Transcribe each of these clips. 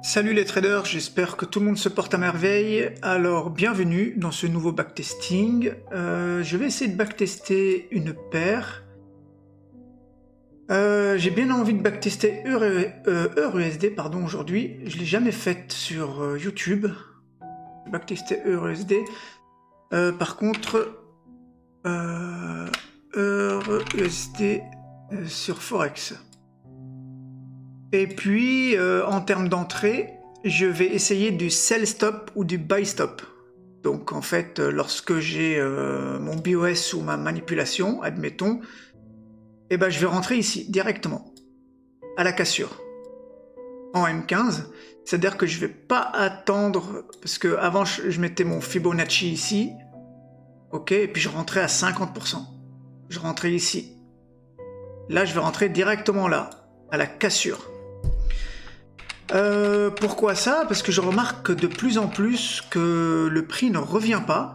Salut les traders, j'espère que tout le monde se porte à merveille. Alors bienvenue dans ce nouveau backtesting. Je vais essayer de backtester une paire. J'ai bien envie de backtester EURUSD pardon, aujourd'hui. Je ne l'ai jamais faite sur YouTube. Backtester EURUSD. Par contre, EURUSD sur Forex. Et puis, en termes d'entrée, je vais essayer du sell stop ou du buy stop. Donc en fait, lorsque j'ai mon BOS ou ma manipulation, admettons, eh ben, je vais rentrer ici, directement, à la cassure, en M15. C'est-à-dire que je ne vais pas attendre, parce que avant je mettais mon Fibonacci ici, ok, et puis je rentrais à 50%. Je rentrais ici. Là, je vais rentrer directement là, à la cassure. Pourquoi ça? Parce que je remarque de plus en plus que le prix ne revient pas.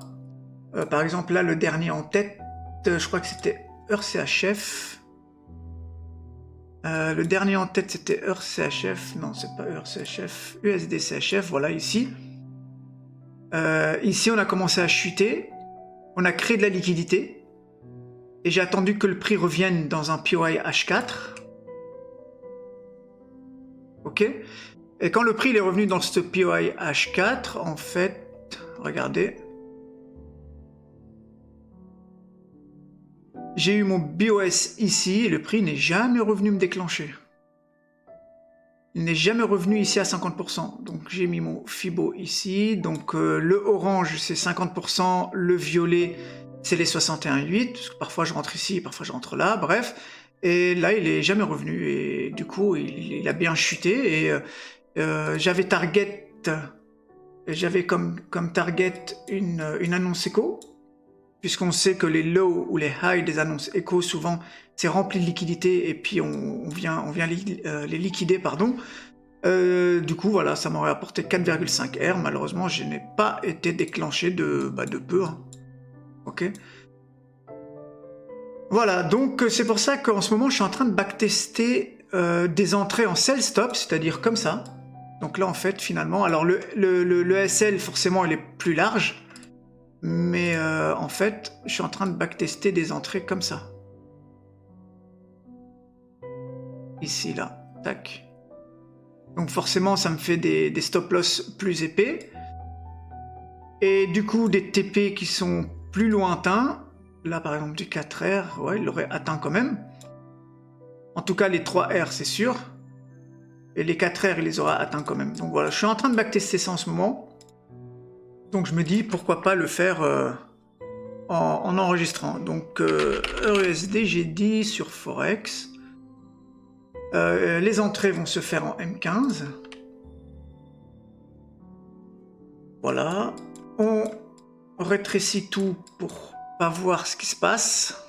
Par exemple, là, le dernier en tête, je crois que c'était EURCHF. Le dernier en tête, c'était EURCHF. Non, c'est pas EURCHF. USDCHF, voilà, ici. Ici, on a commencé à chuter. On a créé de la liquidité. Et j'ai attendu que le prix revienne dans un POI H4. Ok? Et quand le prix il est revenu dans ce POI H4, en fait, regardez. J'ai eu mon BOS ici, et le prix n'est jamais revenu me déclencher. Il n'est jamais revenu ici à 50%. Donc j'ai mis mon Fibo ici. Donc le orange c'est 50%, le violet c'est les 61,8. Parce que parfois je rentre ici, parfois je rentre là, bref. Et là il est jamais revenu. Et du coup il a bien chuté. Et j'avais target, j'avais comme target une annonce écho. Puisqu'on sait que les lows ou les highs des annonces écho, souvent, c'est rempli de liquidités et puis on vient les liquider, pardon. Du coup, voilà, ça m'aurait apporté 4,5 R. Malheureusement, je n'ai pas été déclenché de peu. Hein. Ok. Voilà, donc c'est pour ça qu'en ce moment, je suis en train de backtester des entrées en sell stop, c'est-à-dire comme ça. Donc là, en fait, finalement, alors le SL, forcément, il est plus large. Mais en fait, je suis en train de backtester des entrées comme ça. Ici, là, tac. Donc forcément, ça me fait des stop-loss plus épais. Et du coup, des TP qui sont plus lointains. Là, par exemple, du 4R, ouais, il l'aurait atteint quand même. En tout cas, les 3R, c'est sûr. Et les 4R, il les aura atteints quand même. Donc voilà, je suis en train de backtester ça en ce moment. Donc je me dis, pourquoi pas le faire en enregistrant. Donc EURUSD, j'ai dit sur Forex. Les entrées vont se faire en M15. Voilà. On rétrécit tout pour pas voir ce qui se passe.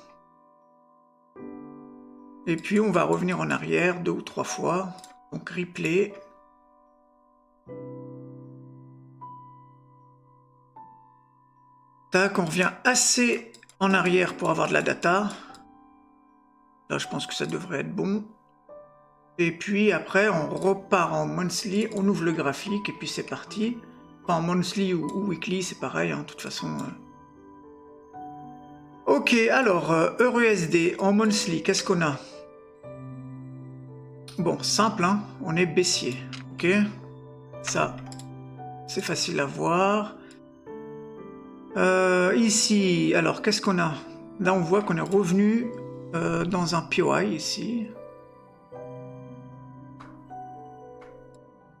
Et puis on va revenir en arrière 2 ou 3 fois. Donc replay. Tac, on revient assez en arrière pour avoir de la data. Là, je pense que ça devrait être bon. Et puis après, on repart en monthly, on ouvre le graphique et puis c'est parti. Enfin, en monthly ou weekly, c'est pareil, hein, de toute façon. Ok, alors, EURUSD en monthly, qu'est-ce qu'on a? Bon, simple, hein, on est baissier, ok? Ça, c'est facile à voir. Ici, alors, qu'est-ce qu'on a? Là, on voit qu'on est revenu dans un POI, ici.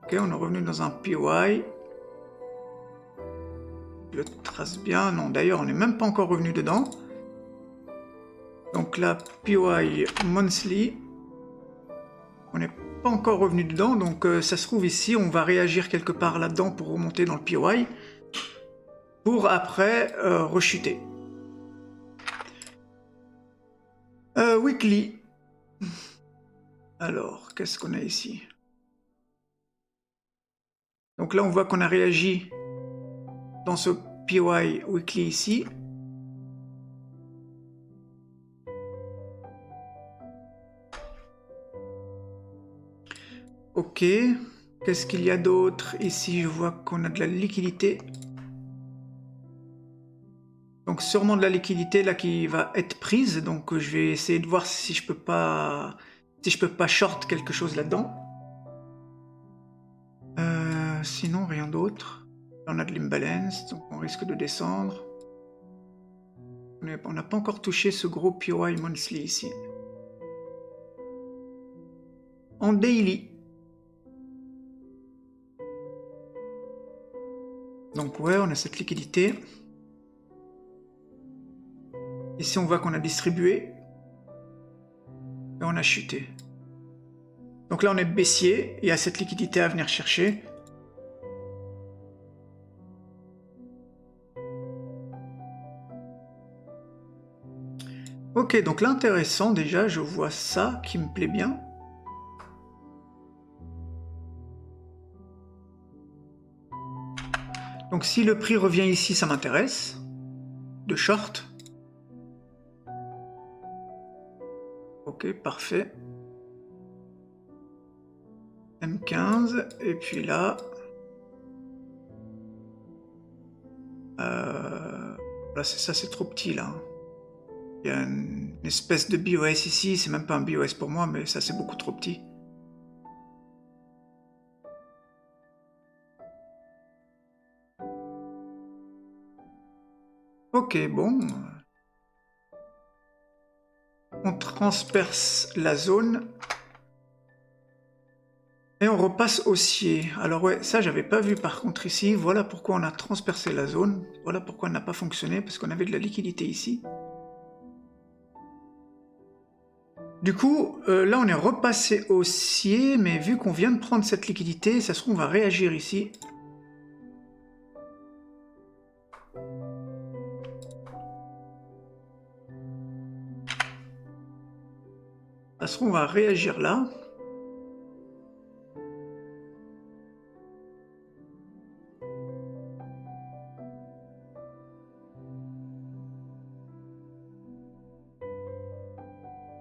Ok, on est revenu dans un POI. Je le trace bien. Non, d'ailleurs, on n'est même pas encore revenu dedans. Donc là, POI monthly. On n'est pas encore revenu dedans, donc ça se trouve ici, on va réagir quelque part là-dedans pour remonter dans le POI. Pour après rechuter. Weekly. Alors, qu'est-ce qu'on a ici? Donc là, on voit qu'on a réagi dans ce POI weekly ici. Ok. Qu'est-ce qu'il y a d'autre? Ici, je vois qu'on a de la liquidité. Donc sûrement de la liquidité là qui va être prise. Donc je vais essayer de voir si je peux pas short quelque chose là-dedans. Sinon rien d'autre. On a de l'imbalance, donc on risque de descendre. On n'a pas encore touché ce gros PY monthly ici. En daily. Donc ouais, on a cette liquidité. Ici, on voit qu'on a distribué. Et on a chuté. Donc là, on est baissier. Il y a cette liquidité à venir chercher. Ok, donc là, intéressant déjà. Je vois ça qui me plaît bien. Donc si le prix revient ici, ça m'intéresse. De short. Ok, parfait. M15, et puis là... Là, ça, c'est trop petit, là. Il y a une espèce de BOS ici. C'est même pas un BOS pour moi, mais ça, c'est beaucoup trop petit. Ok, bon. On transperce la zone. Et on repasse haussier. Alors ouais, ça j'avais pas vu par contre ici. Voilà pourquoi on a transpercé la zone. Voilà pourquoi elle n'a pas fonctionné, parce qu'on avait de la liquidité ici. Du coup, là on est repassé haussier, mais vu qu'on vient de prendre cette liquidité, ça se trouve on va réagir ici. Ça se trouve on va réagir là.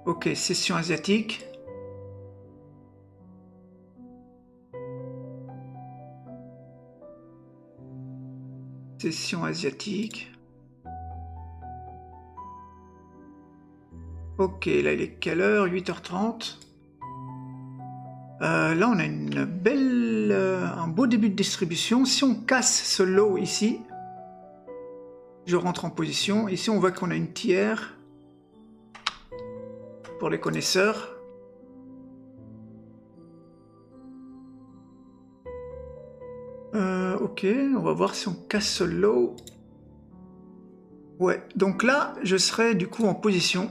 Ok, session asiatique. Session asiatique. Ok, là il est quelle heure? 8h30. Là on a une belle, un beau début de distribution. Si on casse ce low ici, je rentre en position. Ici on voit qu'on a une tiers. Pour les connaisseurs. Ok, on va voir si on casse ce low. Ouais, donc là, je serai du coup en position,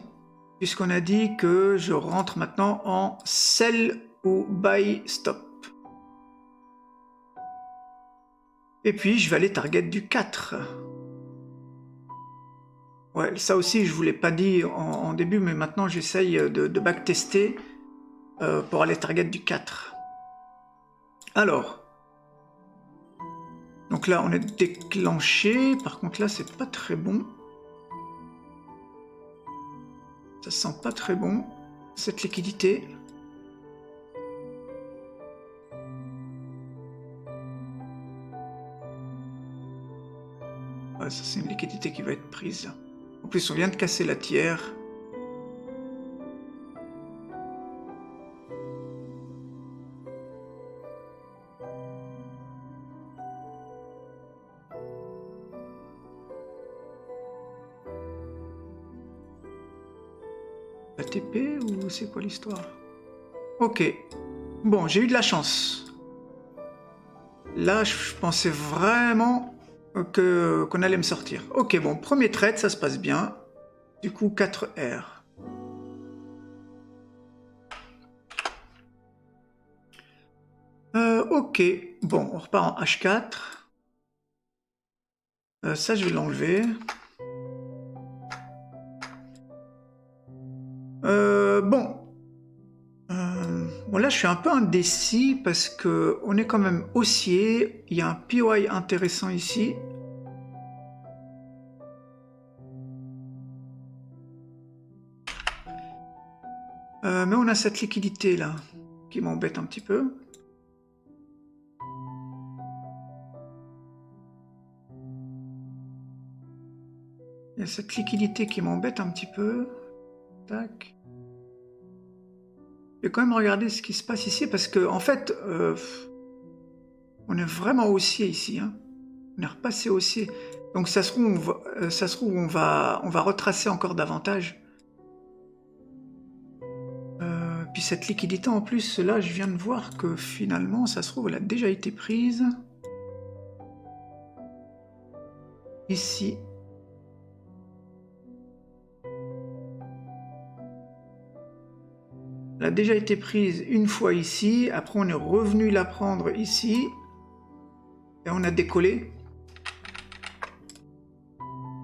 puisqu'on a dit que je rentre maintenant en sell ou buy stop. Et puis, je vais aller target du 4. Ouais, ça aussi, je vous l'ai pas dit en début, mais maintenant, j'essaye de backtester pour aller target du 4. Alors... Donc là, on est déclenché. Par contre, là, c'est pas très bon. Ça sent pas très bon, cette liquidité. Ouais, ça, c'est une liquidité qui va être prise. En plus, on vient de casser la tiers. ATP ou c'est quoi l'histoire? Ok. Bon, j'ai eu de la chance. Là, je pensais vraiment qu'on allait me sortir. Ok, bon, premier trade, ça se passe bien. Du coup, 4R. Ok, bon, on repart en H4. Ça, je vais l'enlever. Bon. Bon, là, je suis un peu indécis parce que on est quand même haussier. Il y a un PY intéressant ici. Mais on a cette liquidité là qui m'embête un petit peu. Il y a cette liquidité qui m'embête un petit peu. Tac. Je vais quand même regarder ce qui se passe ici parce que, en fait, on est vraiment haussier ici. Hein. On est repassé haussier. Donc ça se trouve, on va retracer encore davantage. Puis cette liquidité en plus, là, je viens de voir que finalement, ça se trouve, elle a déjà été prise. Ici. Elle a déjà été prise une fois ici. Après, on est revenu la prendre ici. Et on a décollé.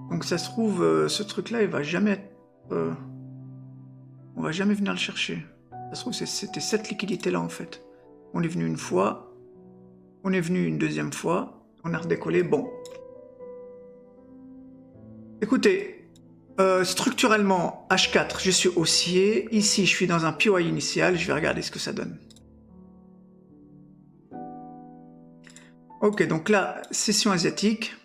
Donc ça se trouve, ce truc-là, il va jamais être... on va jamais venir le chercher. Ça se trouve, c'était cette liquidité-là, en fait. On est venu une fois. On est venu une deuxième fois. On a redécollé. Bon. Écoutez, structurellement, H4, je suis haussier. Ici, je suis dans un POI initial. Je vais regarder ce que ça donne. Ok, donc là, session asiatique.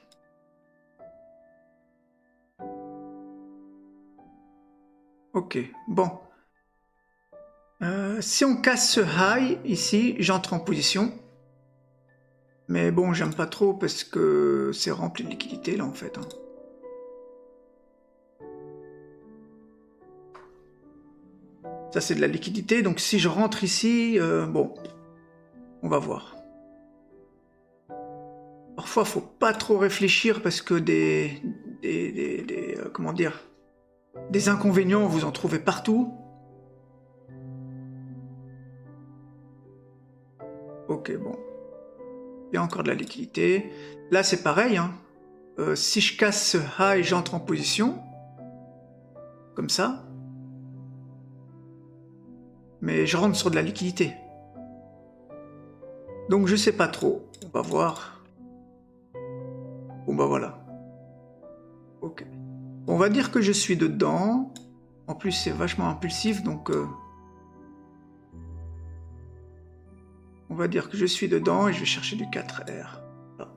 Ok, bon. Si on casse ce high, ici, j'entre en position. Mais bon, j'aime pas trop parce que c'est rempli de liquidité, là, en fait. Hein. Ça, c'est de la liquidité. Donc, si je rentre ici, bon, on va voir. Parfois, faut pas trop réfléchir parce que comment dire, des inconvénients, vous en trouvez partout. Ok, bon. Il y a encore de la liquidité. Là, c'est pareil. Hein. Si je casse ce high, j'entre en position. Comme ça. Mais je rentre sur de la liquidité. Donc, je sais pas trop. On va voir. Bon, bah voilà. Ok. On va dire que je suis dedans. En plus, c'est vachement impulsif, donc... on va dire que je suis dedans et je vais chercher du 4R. Là.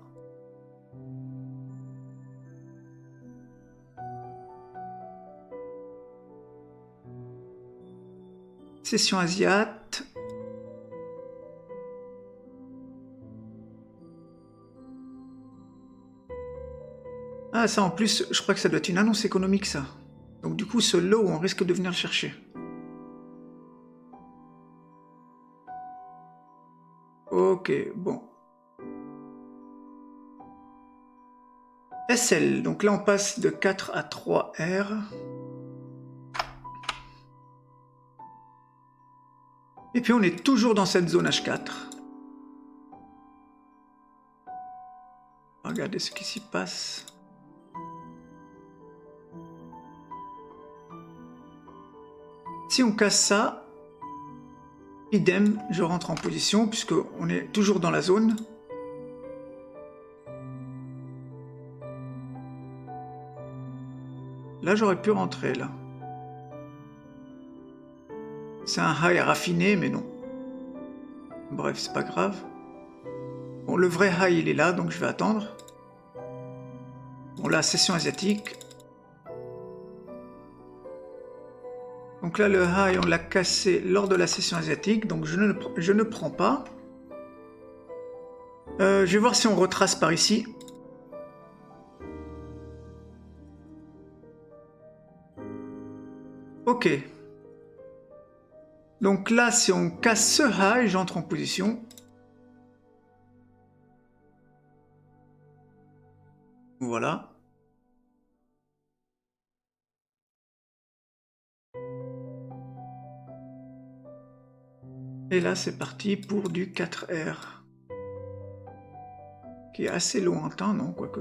Session asiate. Ah, ça en plus, je crois que ça doit être une annonce économique, ça. Donc du coup, ce lot, on risque de venir le chercher. Ok, bon. SL, donc là on passe de 4 à 3R. Et puis on est toujours dans cette zone H4. Regardez ce qui s'y passe. Si on casse ça, idem, je rentre en position puisque on est toujours dans la zone. Là, j'aurais pu rentrer, là. C'est un high à raffiner, mais non. Bref, c'est pas grave. Bon, le vrai high, il est là, donc je vais attendre. Bon, là, session asiatique. Donc là, le high, on l'a cassé lors de la session asiatique, donc je ne prends pas. Je vais voir si on retrace par ici. Ok. Donc là, si on casse ce high, j'entre en position. Voilà. Et là, c'est parti pour du 4R. Qui est assez lointain, non, quoique.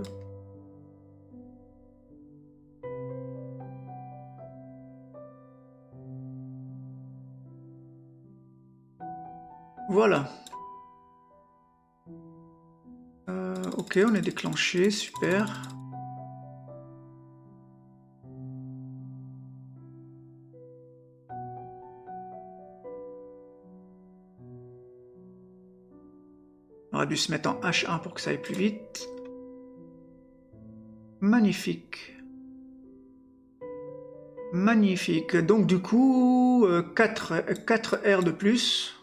Voilà. Ok, on est déclenché, super. On aurait dû se mettre en H1 pour que ça aille plus vite. Magnifique. Magnifique. Donc du coup, 4 R de plus.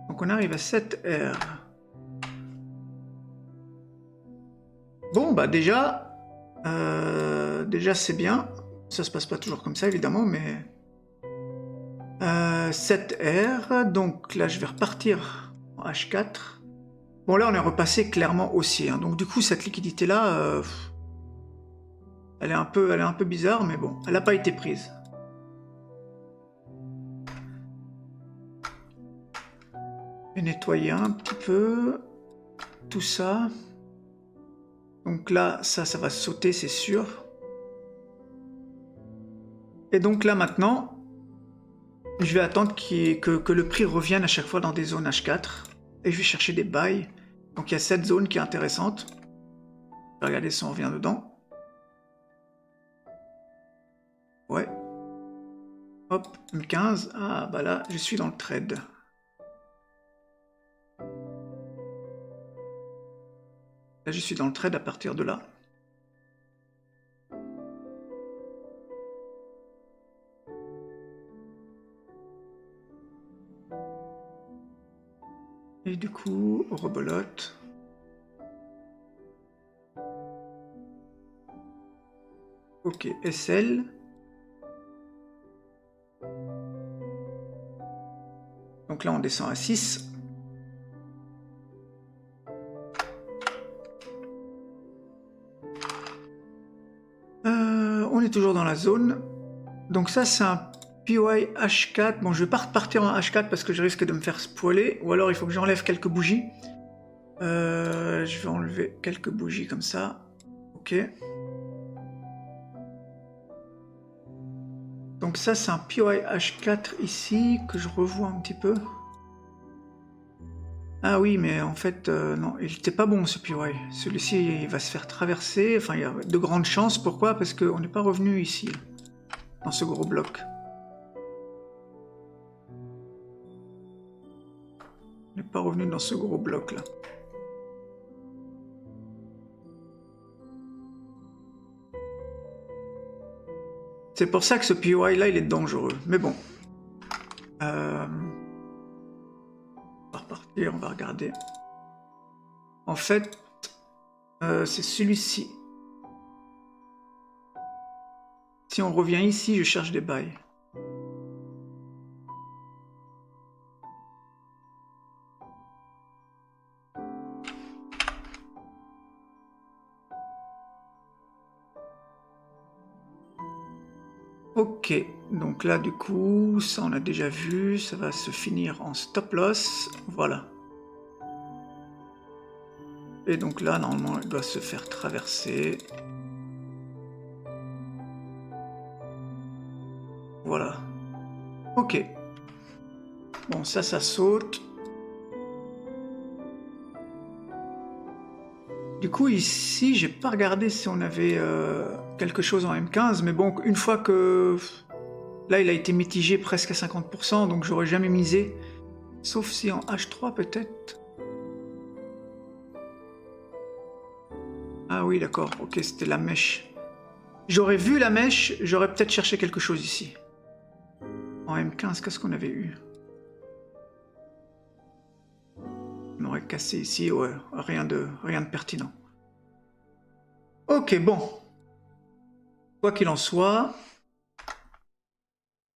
Donc on arrive à 7 R. Bon, bah déjà c'est bien. Ça se passe pas toujours comme ça, évidemment, mais... 7 R, donc là je vais repartir en H4. Bon là on est repassé clairement haussier, hein. Donc du coup cette liquidité là, elle est un peu bizarre, mais bon, elle n'a pas été prise. Je vais nettoyer un petit peu tout ça. Donc là, ça va sauter, c'est sûr. Et donc là maintenant, je vais attendre que le prix revienne à chaque fois dans des zones H4. Et je vais chercher des buys. Donc il y a cette zone qui est intéressante. Je vais regarder si on revient dedans. Ouais. Hop, M15. Ah bah là, je suis dans le trade. Là, je suis dans le trade à partir de là. Et du coup, rebolote. Ok, SL. Donc là, on descend à 6. On est toujours dans la zone. Donc ça, c'est un PY H4. Bon, je vais pas repartir en H4 parce que je risque de me faire spoiler. Ou alors, il faut que j'enlève quelques bougies. Je vais enlever quelques bougies comme ça. Ok. Donc ça, c'est un PY H4 ici, que je revois un petit peu. Ah oui, mais en fait, non, il était pas bon ce PY. Celui-ci, il va se faire traverser. Enfin, il y a de grandes chances. Pourquoi? Parce qu'on n'est pas revenu ici, dans ce gros bloc. On n'est pas revenu dans ce gros bloc là. C'est pour ça que ce PY là, il est dangereux. Mais bon. On va repartir, on va regarder. En fait, c'est celui-ci. Si on revient ici, je cherche des bails. Ok, donc là du coup, ça on a déjà vu, ça va se finir en stop loss, voilà. Et donc là, normalement, il doit se faire traverser. Voilà. Ok. Bon, ça saute. Du coup, ici, j'ai pas regardé si on avait quelque chose en M15, mais bon, une fois que... Là, il a été mitigé presque à 50%, donc j'aurais jamais misé. Sauf si en H3, peut-être. Ah oui, d'accord. Ok, c'était la mèche. J'aurais vu la mèche, j'aurais peut-être cherché quelque chose ici. En M15, qu'est-ce qu'on avait eu? On aurait cassé ici, ouais, rien de pertinent. Ok, bon. Quoi qu'il en soit,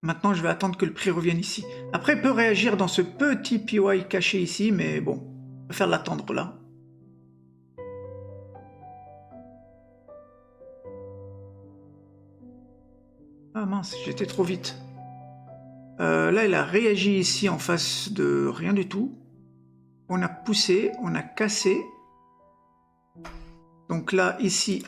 maintenant je vais attendre que le prix revienne ici. Après, il peut réagir dans ce petit PY caché ici, mais bon, je préfère l'attendre là. Ah mince, j'étais trop vite. Là, il a réagi ici en face de rien du tout. On a poussé, on a cassé. Donc là, ici,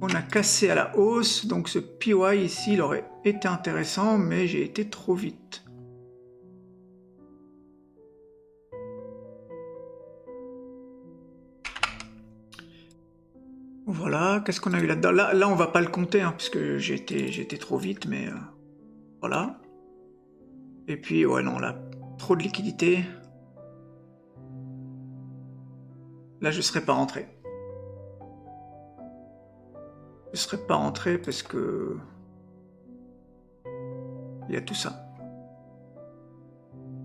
on a cassé à la hausse. Donc ce PY ici, il aurait été intéressant, mais j'ai été trop vite. Voilà, qu'est-ce qu'on a eu là-dedans? Là, on va pas le compter, hein, puisque j'ai été trop vite, mais voilà. Et puis, ouais, non, là, trop de liquidité. Là, je serais pas rentré. Je ne serais pas rentré parce que il y a tout ça.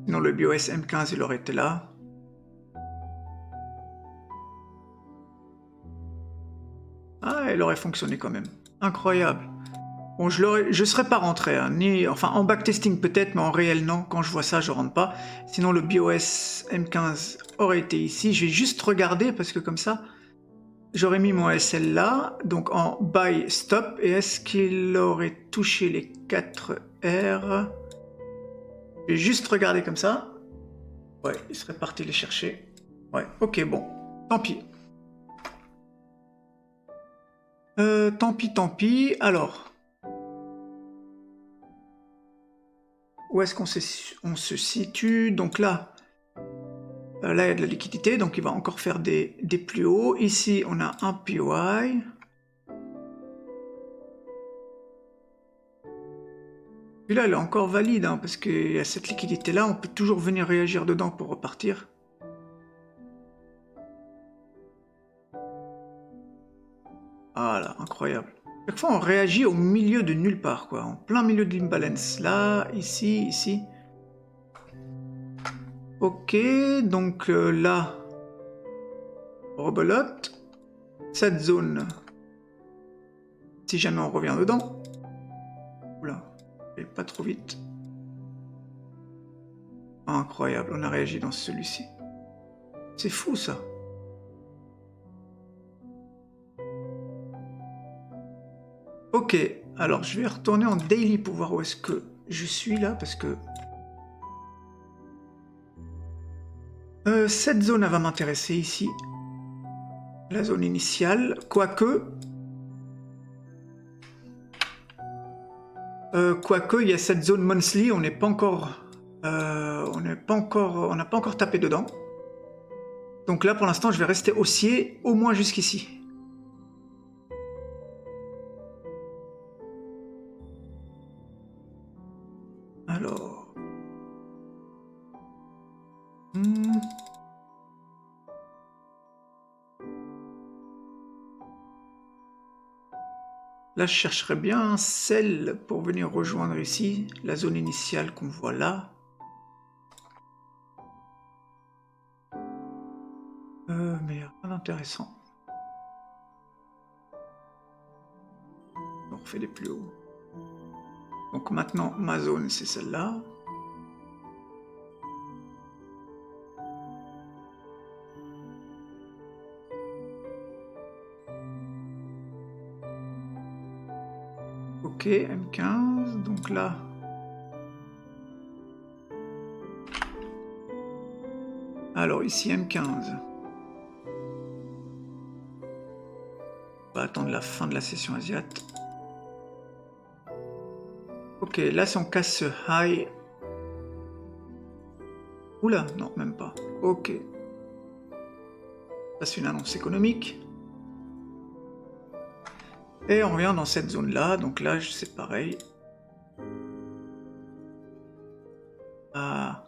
Sinon le BOS M15 il aurait été là. Ah, elle aurait fonctionné quand même. Incroyable. Bon, je serais pas rentré, hein, enfin en backtesting peut-être, mais en réel non. Quand je vois ça, je rentre pas. Sinon le BOS M15 aurait été ici. Je vais juste regarder parce que comme ça, j'aurais mis mon SL là, donc en buy stop. Et est-ce qu'il aurait touché les 4 R? Je vais juste regarder comme ça. Ouais, il serait parti les chercher. Ouais, ok, bon. Tant pis. Tant pis, tant pis. Alors, où est-ce qu'on se situe? Donc là, là, il y a de la liquidité, donc il va encore faire des plus hauts. Ici, on a un POI. Et là, elle est encore valide, hein, parce qu'il y a cette liquidité-là, on peut toujours venir réagir dedans pour repartir. Voilà, incroyable. Chaque fois, on réagit au milieu de nulle part, quoi. En plein milieu de l'imbalance. Là, ici, ici. Ok, donc là, rebelote. Cette zone, si jamais on revient dedans. Oula, et pas trop vite. Incroyable, on a réagi dans celui-ci. C'est fou, ça. Ok, alors je vais retourner en daily pour voir où est-ce que je suis là, parce que... cette zone, elle va m'intéresser ici. La zone initiale, quoique... quoique, il y a cette zone monthly, on n'est pas encore... on n'a pas encore tapé dedans. Donc là, pour l'instant, je vais rester haussier, au moins jusqu'ici. Alors... Là, je chercherais bien un sel pour venir rejoindre ici, la zone initiale qu'on voit là. Mais rien d'intéressant. On refait les plus hauts. Donc maintenant, ma zone, c'est celle-là. Ok, M15, donc là... Alors ici, M15. On va attendre la fin de la session asiate. Ok, là si on casse ce high... Oula, non, même pas. Ok. Ça c'est une annonce économique. Et on revient dans cette zone-là, donc là c'est pareil. Ah.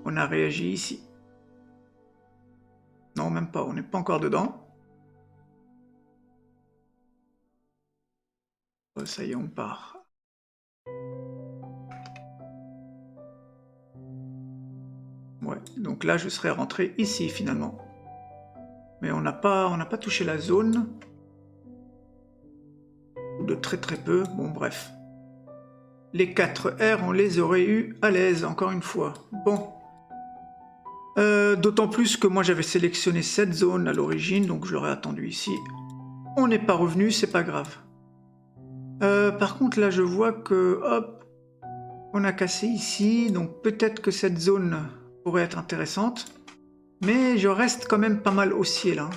On a réagi ici. Non, même pas, on n'est pas encore dedans. Oh, ça y est, on part. Ouais, donc là je serais rentré ici finalement. Mais on n'a pas touché la zone. De très très peu, bon bref. Les 4 R, on les aurait eu à l'aise, encore une fois. Bon. D'autant plus que moi j'avais sélectionné cette zone à l'origine, donc je l'aurais attendu ici. On n'est pas revenu, c'est pas grave. Par contre là je vois que, hop, on a cassé ici, donc peut-être que cette zone pourrait être intéressante. Mais je reste quand même pas mal haussier là.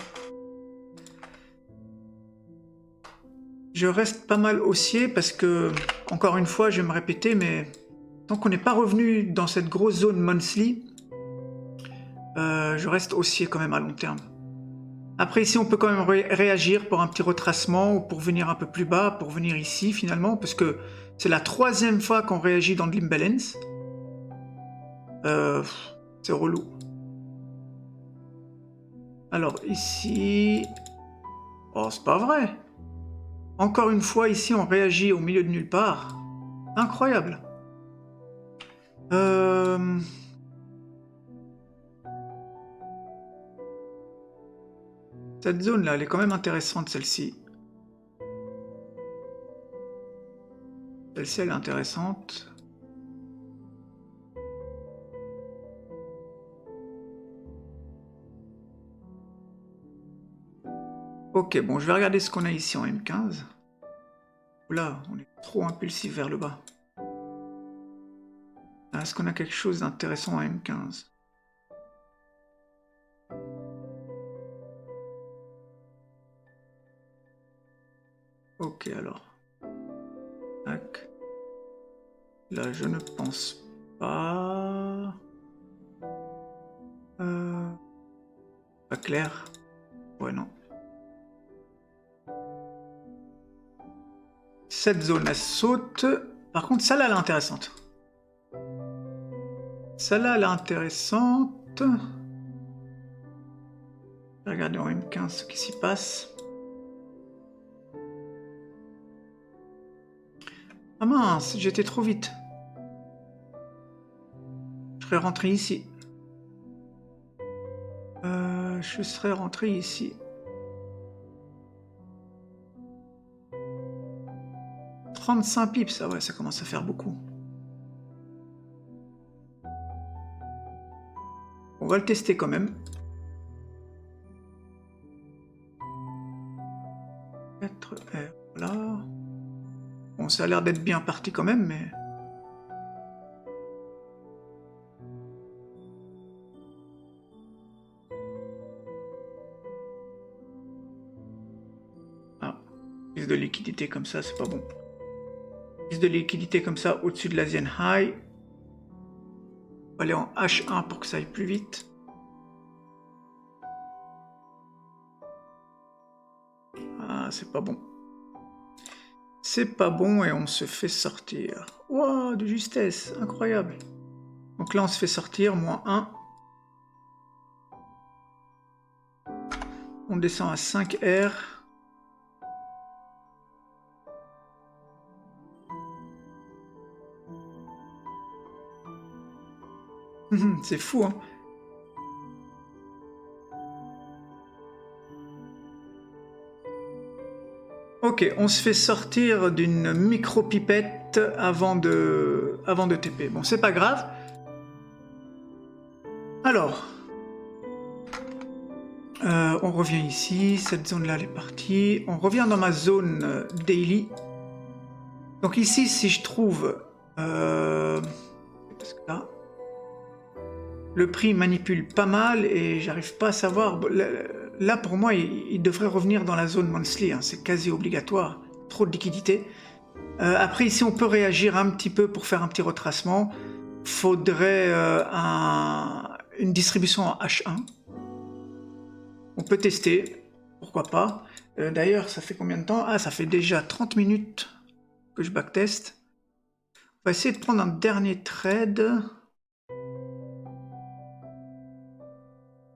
Je reste pas mal haussier parce que, encore une fois, je vais me répéter, mais tant qu'on n'est pas revenu dans cette grosse zone monthly, je reste haussier quand même à long terme. Après ici, on peut quand même réagir pour un petit retracement ou pour venir un peu plus bas, pour venir ici finalement, parce que c'est la 3e fois qu'on réagit dans de l'imbalance. C'est relou. Alors ici... Oh, c'est pas vrai. Encore une fois, ici, on réagit au milieu de nulle part. Incroyable. Cette zone-là, elle est quand même intéressante, celle-ci. Celle-ci, elle est intéressante. Ok, bon, je vais regarder ce qu'on a ici en M15. Là, on est trop impulsif vers le bas. Est-ce qu'on a quelque chose d'intéressant en M15? Ok, alors. Tac. Là, je ne pense pas... Pas clair. Ouais, non. Cette zone, elle saute. Par contre, celle-là, elle est intéressante. Celle-là, elle est intéressante. Regardez en M15 ce qui s'y passe. Ah mince, j'étais trop vite. Je serais rentré ici. Je serais rentré ici. 35 pips, ah ouais, ça commence à faire beaucoup. On va le tester quand même. 4R, voilà. Bon, ça a l'air d'être bien parti quand même, mais... Ah, prise de liquidité comme ça, c'est pas bon. Prise de liquidité comme ça, au-dessus de l'Asian High. On va aller en H1 pour que ça aille plus vite. Ah, c'est pas bon. C'est pas bon et on se fait sortir. Wow, de justesse, incroyable. Donc là, on se fait sortir, -1. On descend à 5R. C'est fou, hein. Ok, on se fait sortir d'une micro-pipette avant de TP. Bon, c'est pas grave. Alors, on revient ici. Cette zone-là, elle est partie. On revient dans ma zone daily. Donc ici, si je trouve... parce que là, le prix manipule pas mal et j'arrive pas à savoir... Là, pour moi, il devrait revenir dans la zone monthly, hein, c'est quasi obligatoire, trop de liquidité. Après, ici, on peut réagir un petit peu pour faire un petit retracement. Faudrait une distribution en H1. On peut tester, pourquoi pas. D'ailleurs, ça fait combien de temps? Ah, ça fait déjà 30 minutes que je backteste. On va essayer de prendre un dernier trade.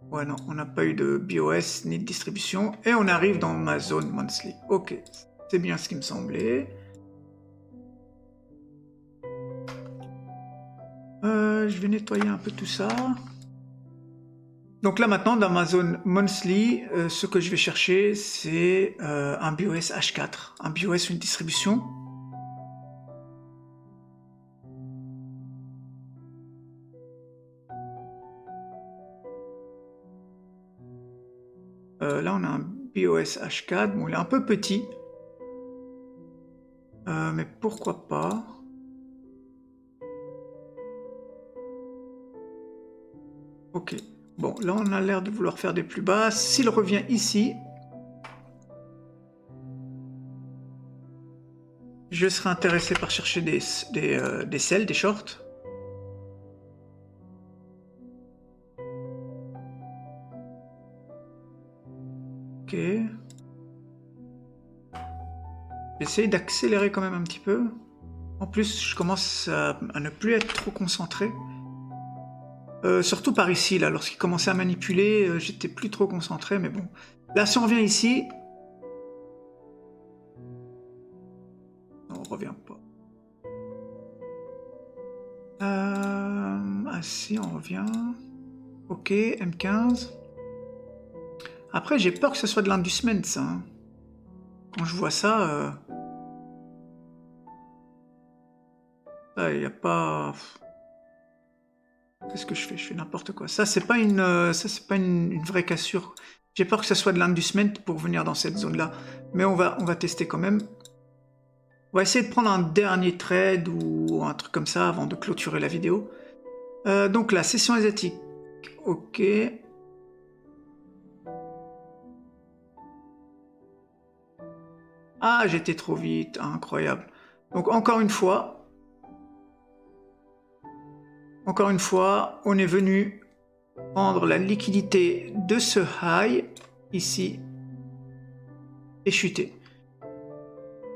Ouais, non, on n'a pas eu de BOS ni de distribution. Et on arrive dans ma zone monthly. Ok, c'est bien ce qui me semblait. Je vais nettoyer un peu tout ça. Donc là maintenant, dans ma zone monthly, ce que je vais chercher, c'est un BOS H4. Un BOS, une distribution. Là, on a un BOS H4. Bon, il est un peu petit. Mais pourquoi pas? Ok. Bon, là, on a l'air de vouloir faire des plus bas. S'il revient ici, je serai intéressé par chercher des sells, des shorts. Ok. J'essaye d'accélérer quand même un petit peu. En plus, je commence à ne plus être trop concentré. Surtout par ici, là, lorsqu'il commençait à manipuler, j'étais plus trop concentré, mais bon. Là, si on revient ici, Ah si, on revient. Ok, M15. Après, j'ai peur que ce soit de l'inducement, ça. Hein. Quand je vois ça, il n'y a pas... Qu'est-ce que je fais? Je fais n'importe quoi. Ça, c'est pas une vraie cassure. J'ai peur que ce soit de l'inducement pour venir dans cette zone-là. Mais on va tester quand même. On va essayer de prendre un dernier trade ou un truc comme ça avant de clôturer la vidéo. Donc la session asiatique. Ok. Ah, j'étais trop vite. Incroyable. Donc encore une fois, on est venu prendre la liquidité de ce high ici et chuter.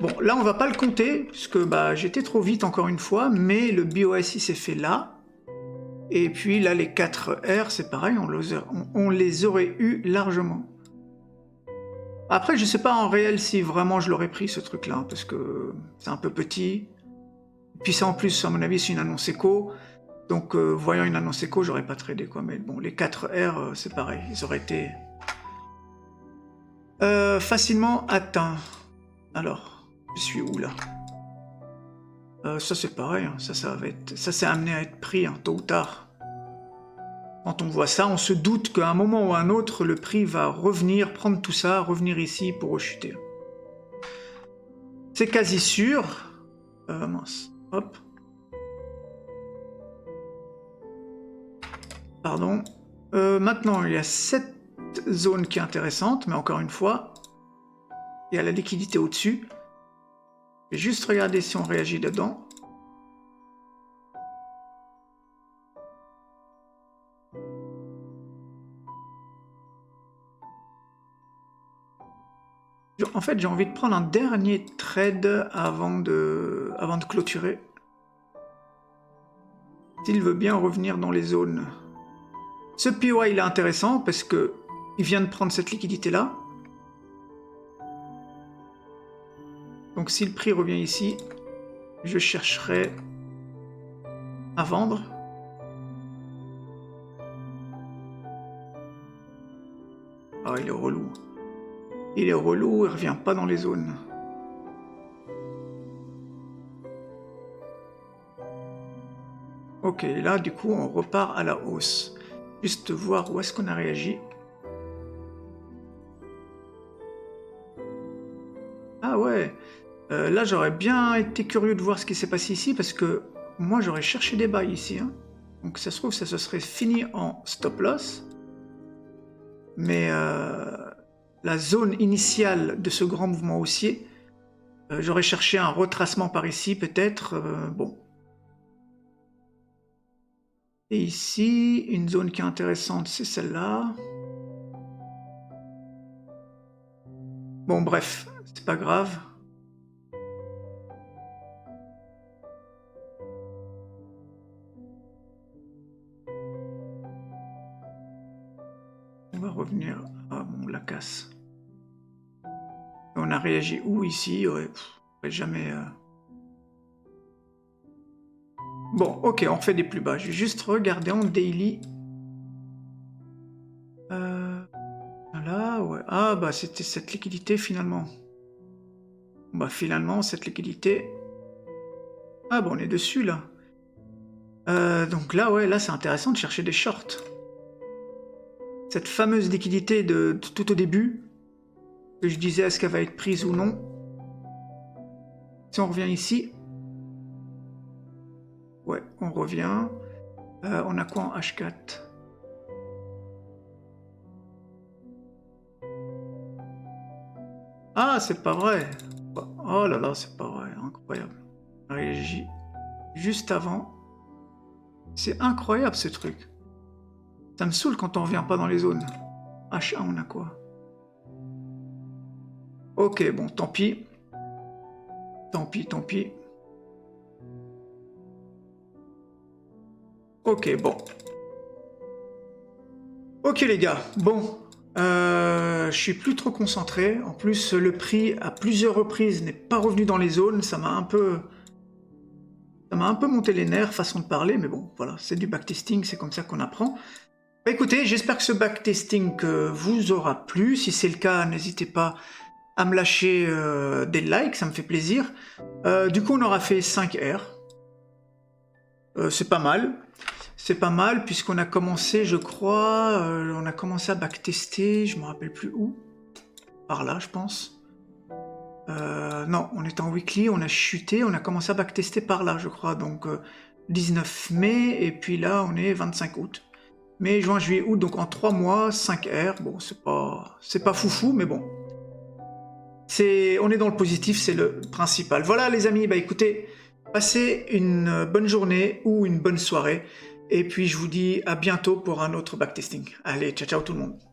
Bon, là on va pas le compter puisque j'étais trop vite encore une fois, mais le BOS il s'est fait là. Et puis là les 4R c'est pareil, on les aurait eu largement. Après je sais pas en réel si vraiment je l'aurais pris ce truc là, parce que c'est un peu petit. Puis ça en plus à mon avis c'est une annonce éco. Donc, voyant une annonce éco, j'aurais pas tradé, quoi. Mais bon, les 4R, c'est pareil. Ils auraient été facilement atteints. Alors, je suis où, là? Ça, c'est pareil. Hein. Ça c'est amené à être pris, hein, tôt ou tard. Quand on voit ça, on se doute qu'à un moment ou à un autre, le prix va revenir, prendre tout ça, revenir ici pour rechuter. C'est quasi sûr. Mince. Hop. Pardon. Maintenant, il y a cette zone qui est intéressante, mais encore une fois, il y a la liquidité au-dessus. Je vais juste regarder si on réagit dedans. En fait, j'ai envie de prendre un dernier trade avant de clôturer. S'il veut bien revenir dans les zones. Ce POI il est intéressant parce que il vient de prendre cette liquidité-là. Donc si le prix revient ici, je chercherai à vendre. Ah, il est relou. Il est relou, il revient pas dans les zones. Ok, là du coup on repart à la hausse. Juste voir où est-ce qu'on a réagi. Ah ouais, là j'aurais bien été curieux de voir ce qui s'est passé ici parce que moi j'aurais cherché des bails ici. Hein. Donc ça se trouve ça se serait fini en stop loss. Mais la zone initiale de ce grand mouvement haussier, j'aurais cherché un retracement par ici peut-être. Bon. Et ici, une zone qui est intéressante, c'est celle-là. Bon, bref, c'est pas grave. On va revenir à la casse. On a réagi où ici? Ouais, jamais... Bon, ok, on fait des plus bas. Je vais juste regarder en daily. Là, ouais. Ah, bah, c'était cette liquidité, finalement. Bah, finalement, cette liquidité... Ah, bon, on est dessus, là. Donc là, ouais, là, c'est intéressant de chercher des shorts. Cette fameuse liquidité de tout au début, que je disais, est-ce qu'elle va être prise ou non? Si on revient ici... Ouais, on revient. On a quoi en H4? Ah, c'est pas vrai. Oh là là, c'est pas vrai. Incroyable. Régie juste avant. C'est incroyable ce truc. Ça me saoule quand on revient pas dans les zones. H1, on a quoi? Ok, bon, tant pis. Tant pis, tant pis. Ok, bon. Ok les gars, bon. Je suis plus trop concentré. En plus, le prix, à plusieurs reprises, n'est pas revenu dans les zones. Ça m'a un m'a un peu monté les nerfs, façon de parler, mais bon, voilà, c'est du backtesting, c'est comme ça qu'on apprend. Bah, écoutez, j'espère que ce backtesting vous aura plu. Si c'est le cas, n'hésitez pas à me lâcher des likes, ça me fait plaisir. Du coup, on aura fait 5 R. C'est pas mal. C'est pas mal, puisqu'on a commencé, je crois, on a commencé à backtester, je me rappelle plus où. Par là, je pense. Non, on était en weekly, on a chuté, on a commencé à backtester par là, je crois. Donc 19 mai, et puis là, on est 25 août. Mai, juin, juillet, août, donc en 3 mois, 5 R. Bon, c'est pas foufou, mais bon. On est dans le positif, c'est le principal. Voilà les amis, bah écoutez, passez une bonne journée ou une bonne soirée. Et puis je vous dis à bientôt pour un autre backtesting. Allez, ciao ciao tout le monde.